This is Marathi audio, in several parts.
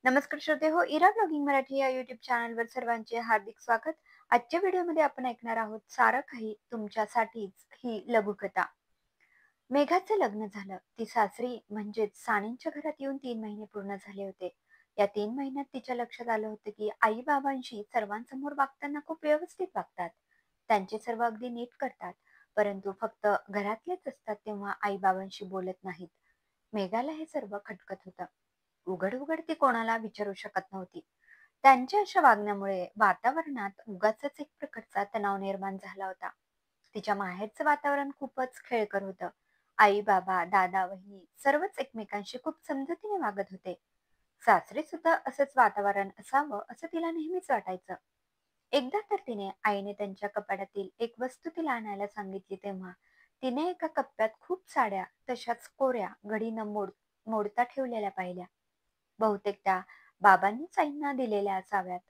नमस्कार श्रोते हो, इरा ब्लॉगिंग मराठी या युट्यूब चॅनलवर सर्वांचे हार्दिक स्वागत. आजच्या व्हिडिओमध्ये आपण ऐकणार आहोत सारं काही तुमच्यासाठीच ही लघुकथा. मेघाचे लग्न झालं. ती सासरी म्हणजेच सानींच्या घरात येऊन 3 महिने पूर्ण झाले होते. या 3 महिन्यात तिच्या लक्षात आलं होतं की आई बाबांशी सर्वांसमोर वागताना खूप व्यवस्थित वागतात. त्यांचे सर्व अगदी नीट करतात. परंतु फक्त घरातलेच असतात तेव्हा आई बाबांशी बोलत नाहीत. मेघाला हे सर्व खटकत होतं. उघड उघड ती कोणाला विचारू शकत नव्हती. त्यांच्या अशा वागण्यामुळे वातावरणात उगाचच एक प्रकारचा तणाव निर्माण झाला होता. तिच्या माहेरचं वातावरण खूपच खेळकर होतं. आई बाबा, दादा, वहिनी सर्वच एकमेकांशी खूप समजुतीने वागत होते. सासरी सुद्धा असंच वातावरण असावं असं तिला नेहमीच वाटायचं. एकदा तर तिने आईने त्यांच्या कपाटातील एक वस्तू तिला आणायला सांगितली तेव्हा तिने एका कप्प्यात खूप साड्या तशाच कोऱ्या घडी न मोडता ठेवलेल्या पाहिल्या. बहुतेक त्या बाबांनीच आईंना दिलेल्या असाव्यात.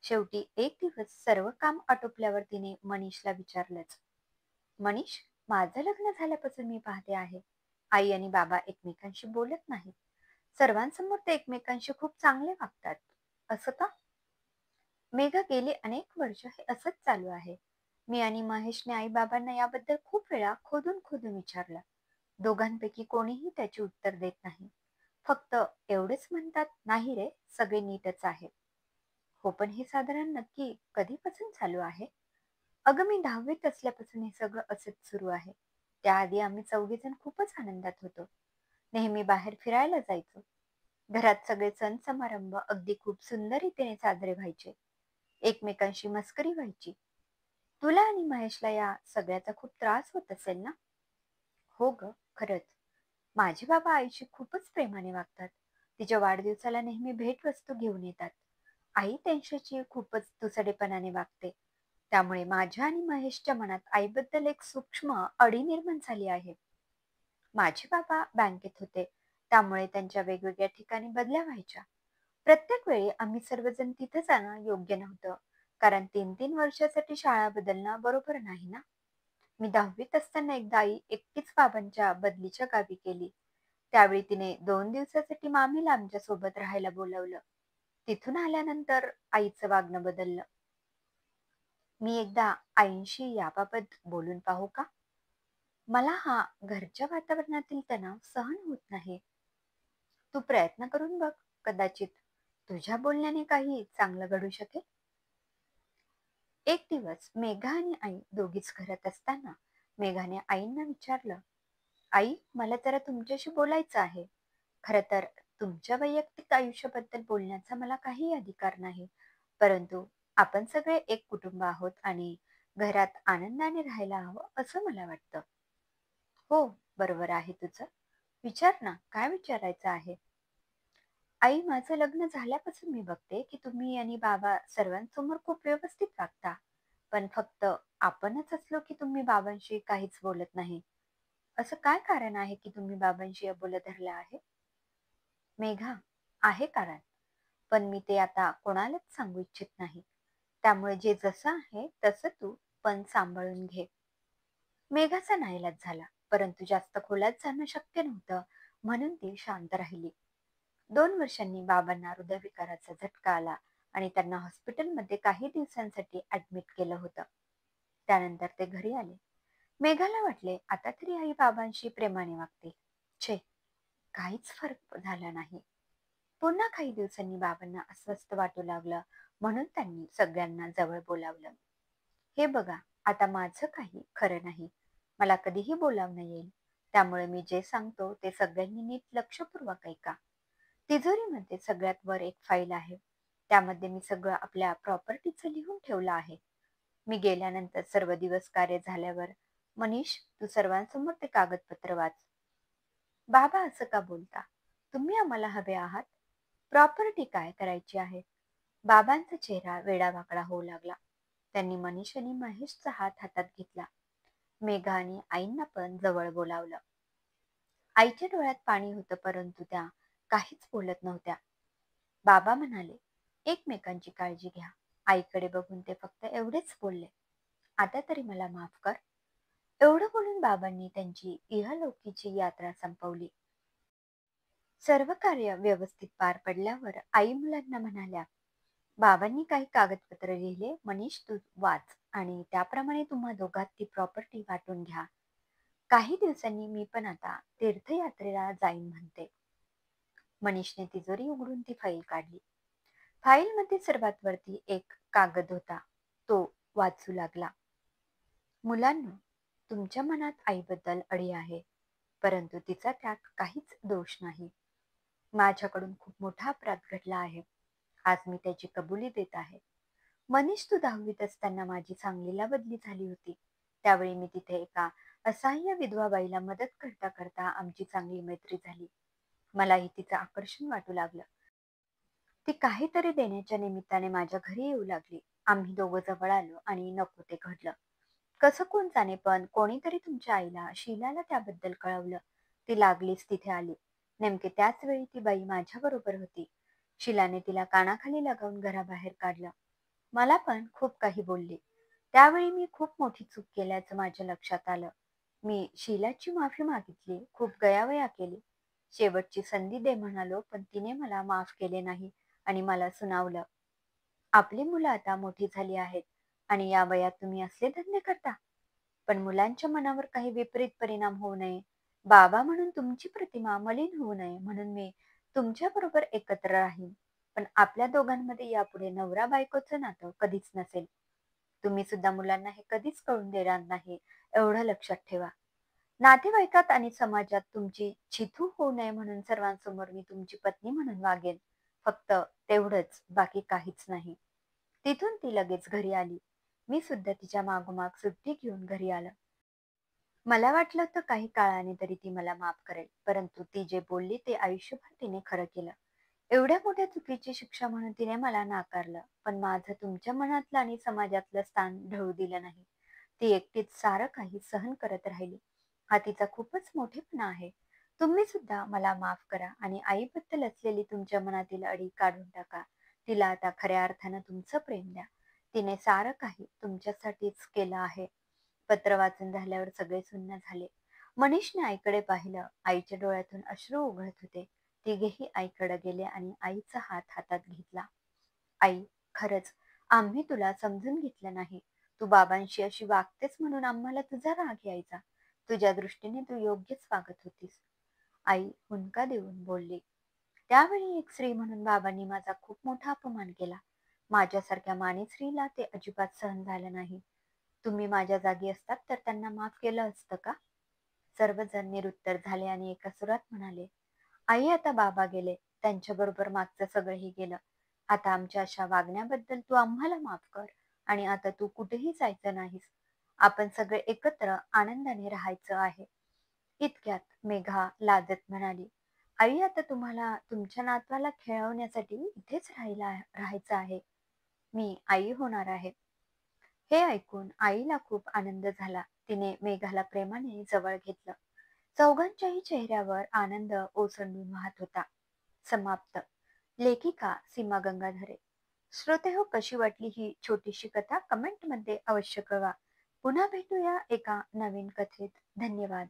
शेवटी एक दिवस सर्व काम आटोपल्यावर तिने मनीषला विचारलंच. मनीष, माझं लग्न झाल्यापासून मी पाहते आहे, आई आणि बाबा एकमेकांशी बोलत नाहीत. सर्वांसमोर ते एकमेकांशी खूप चांगले वागतात. असं का? मेघा, गेली अनेक वर्ष हे असंच चालू आहे. मी आणि महेशने आई बाबांना याबद्दल खूप वेळा खोदून खोदून विचारलं. दोघांपैकी कोणीही त्याचे उत्तर देत नाही. फक्त एवढेच म्हणतात, नाही रे, सगळे नीटच आहे. हो, पण हे साधारण नक्की कधीपासून चालू आहे? अगं, मी 10वीत असल्यापासून हे सगळं असंच सुरू आहे. त्याआधी आम्ही चौघेजण खूपच आनंदात होतो. नेहमी बाहेर फिरायला जायचो. घरात सगळे सण समारंभ अगदी खूप सुंदर रीतीने साजरे व्हायचे. एकमेकांशी मस्करी व्हायची. तुला आणि महेशला या सगळ्याचा खूप त्रास होत असेल ना? हो ग, खरंच. माझे बाबा आईशी खूपच प्रेमाने वागतात. तिच्या वाढदिवसाला नेहमी भेटवस्तू घेऊन येतात. आई त्यांच्याशी खूपच तुसडेपणाने वागते. त्यामुळे माझ्या आणि महेशच्या मनात आईबद्दल एक सूक्ष्म अढी निर्माण झाली आहे. माझे बाबा बँकेत होते, त्यामुळे त्यांच्या वेगवेगळ्या ठिकाणी बदल्या व्हायच्या. प्रत्येक वेळी आम्ही सर्वजण तिथे जाणं योग्य नव्हतं, कारण 3-3 वर्षासाठी शाळा बदलणं बरोबर नाही ना. मी 10वीत असताना एकदा आई एकटीच बाबांच्या बदलीच्या गावी गेली. त्यावेळी तिने 2 दिवसासाठी मामीला आमच्या सोबत राहायला बोलवलं. तिथून आल्यानंतर आईचं वागणं बदललं. मी एकदा आईंशी याबाबत बोलून पाहू का? मला हा घरच्या वातावरणातील तणाव सहन होत नाही. तू प्रयत्न करून बघ, कदाचित तुझ्या बोलण्याने काही चांगलं घडू शकेल. एक दिवस मेघा आणि आई दोघीच घरात असताना मेघाने आईंना विचारलं, आई, मला जरा तुमच्याशी बोलायचं आहे. खरं तर तुमच्या वैयक्तिक आयुष्याबद्दल बोलण्याचा मला काही अधिकार नाही, परंतु आपण सगळे एक कुटुंब आहोत आणि घरात आनंदाने राहायला हवं असं मला वाटतं. हो, बरोबर आहे तुझं. विचार ना, काय विचारायचं आहे? आई, माझं लग्न झाल्यापासून मी बघते की तुम्ही आणि बाबा सर्वांसमोर खूप व्यवस्थित वागता. पण फक्त आपणच असलो की तुम्ही बाबांशी काहीच बोलत नाही. असं काय कारण आहे की तुम्ही बाबांशी अबोला धरला आहे? मेघा, आहे कारण. पण मी ते आता कोणालाच सांगू इच्छित नाही. त्यामुळे जे जसं आहे तसं तू पण सांभाळून घे. मेघाचा नाईलाज झाला, परंतु जास्त खोलात जाणं शक्य नव्हतं, म्हणून ती शांत राहिली. 2 वर्षांनी बाबांना हृदयविकाराचा झटका आला आणि त्यांना हॉस्पिटलमध्ये काही दिवसांसाठी ऍडमिट केलं होतं. त्यानंतर ते घरी आले. मेघाला वाटले, आता तरी आई बाबांशी प्रेमाने वागते. छे, काहीच फरक झाला नाही. पुन्हा काही दिवसांनी बाबांना अस्वस्थ वाटू लागलं, म्हणून त्यांनी सगळ्यांना जवळ बोलावलं. हे बघा, आता माझं काही खरं नाही. मला कधीही बोलावणं येईल. त्यामुळे मी जे सांगतो ते सगळ्यांनी नीट लक्षपूर्वक ऐका. तिजोरीमध्ये सगळ्यात वर एक फाईल आहे. त्यामध्ये मी सगळं आपल्या प्रॉपर्टीचं लिहून ठेवलं आहे. मी गेल्यानंतर सर्व दिवस कार्य झाल्यावर मनीष, तू सर्वांसमोर ते कागदपत्र वाच. बाबा, असं का बोलता? तुम्ही आम्हाला हवे आहात. प्रॉपर्टी काय करायची आहे? बाबांचा चेहरा वेडावाकडा होऊ लागला. त्यांनी मनीष आणि महेशचा हात हातात घेतला. मेघा आणि आईंना पण जवळ बोलावलं. आईच्या डोळ्यात पाणी होतं, परंतु त्या काहीच बोलत नव्हत्या. बाबा म्हणाले, एकमेकांची काळजी घ्या. आईकडे बघून ते फक्त एवढेच बोलले, आता तरी मला माफ कर. एवढं बोलून बाबांनी त्यांची इहलोकीची यात्रा संपवली. सर्व कार्य व्यवस्थित पार पडल्यावर आई मुलांना म्हणाल्या, बाबांनी काही कागदपत्र लिहिले, मनीष तू वाच आणि त्याप्रमाणे तुम्हा दोघात ती प्रॉपर्टी वाटून घ्या. काही दिवसांनी मी पण आता तीर्थयात्रेला जाईन म्हणते. मनीषने तिजोरी उघडून ती फाईल काढली. फाईलमध्ये सर्वात वरती एक कागद होता. तो वाचू लागला. मुलांनो, तुमच्या मनात आईबद्दल अळी आहे, परंतु तिचा त्यात काहीच दोष नाही. माझ्याकडून खूप मोठा अपराध घडला आहे. आज मी त्याची कबुली देत आहे. मनीष, तू 10वीत असताना माझी सांगलीला बदली झाली होती. त्यावेळी मी तिथे एका असहाय्य विधवा बाईला मदत करता करता आमची चांगली मैत्री झाली. मलाही तिचं आकर्षण वाटू लागलं. ती काहीतरी देण्याच्या निमित्ताने माझ्या घरी येऊ लागली. आम्ही दोघं जवळ आलो आणि नको ते घडलं. कसं कोण जाणे, पण कोणीतरी तुमच्या आईला, शीलाला त्याबद्दल कळवलं. ती लागलीच तिथे आली. नेमके त्याच वेळी ती बाई माझ्या बरोबर होती. शीलाने तिला कानाखाली लगावून घराबाहेर काढलं. मला पण खूप काही बोलली. त्यावेळी मी खूप मोठी चूक केल्याचं माझ्या लक्षात आलं. मी शीलाची माफी मागितली, खूप गयावया केली. शेवटची संधी दे म्हणालो, पण तिने मला माफ केले नाही आणि मला सुनावलं, आपली मुलं आता मोठी झाली आहेत आणि या वयात तुम्ही असले धंदे करता. पण मुलांच्या मनावर काही विपरीत परिणाम होऊ नये, बाबा म्हणून तुमची प्रतिमा मलिन होऊ नये म्हणून मी तुमच्या बरोबर एकत्र राहीन. पण आपल्या दोघांमध्ये यापुढे नवरा बायकोचं नातं कधीच नसेल. तुम्ही सुद्धा मुलांना हे कधीच कळून देणार नाही, एवढं लक्षात ठेवा. नातेवाईकात आणि समाजात तुमची छिथू होऊ नये म्हणून सर्वांसमोर मी तुमची पत्नी म्हणून वागेन. फक्त तेवढंच, बाकी काहीच नाही. तिथून ती लगेच घरी आली. मी सुद्धा तिच्या मागोमाग सुट्टी घेऊन घरी आलं. मला वाटलं होतं काही काळाने तरी ती मला माफ करेल, परंतु ती जे बोलली ते आयुष्यभर तिने खरं केलं. एवढ्या मोठ्या चुकीची शिक्षा म्हणून तिने मला नाकारलं, पण माझं तुमच्या मनातलं आणि समाजातलं स्थान ढळू दिलं नाही. ती एकटीच सारं काही सहन करत राहिली. हा तिचा खूपच मोठेपणा आहे. तुम्ही सुद्धा मला माफ करा आणि आईबद्दल असलेली तुमच्या मनातील अडी काढून टाका. तिला आता खऱ्या अर्थानं तुमचं प्रेम द्या. तिने सारं काही तुमच्यासाठीच केलं आहे. पत्र वाचून झाल्यावर सगळे सुन्न झाले. मनीषने आईकडे पाहिलं. आईच्या डोळ्यातून अश्रू उघळत होते. तिघेही आईकडे गेले आणि आईचा हात हातात घेतला. आई, खरंच आम्ही तुला समजून घेतलं नाही. तू बाबांशी अशी वागतेस म्हणून आम्हाला तुझा राग यायचा. तुझ्या दृष्टीने तू योग्यच वागत होतीस. आई हुंदका देऊन बोलली. त्यावेळी एक स्त्री म्हणून बाबांनी माझा खूप मोठा अपमान केला. माझ्यासारख्या मानी स्त्रीला ते अजिबात सहन झालं नाही. तुम्ही माझ्या जागी असतात तर त्यांना माफ केलं असतं का? सर्वजण निरुत्तर झाले आणि एका सुरात म्हणाले, आई, आता बाबा गेले, त्यांच्याबरोबर मागचं सगळंही गेलं. आता आमच्या अशा वागण्याबद्दल तू आम्हाला माफ कर आणि आता तू कुठेही जायचं नाहीस. आपण सगळे एकत्र आनंदाने राहायचं आहे. इतक्यात मेघा लाजत म्हणाली, आई, आता तुम्हाला तुमच्या नातवाला खेळवण्यासाठी इथेच राहायचं आहे. मी आई होणार आहे. हे ऐकून आईला खूप आनंद झाला. तिने मेघाला प्रेमाने जवळ घेतलं. चौघांच्याही चेहऱ्यावर आनंद ओसंडून वाहत होता. समाप्त. लेखिका सीमा गंगाधरे. श्रोते हो, कशी वाटली ही छोटीशी कथा कमेंट मध्ये अवश्य कळवा. पुन्हा भेटूया एका नवीन कथेत. धन्यवाद.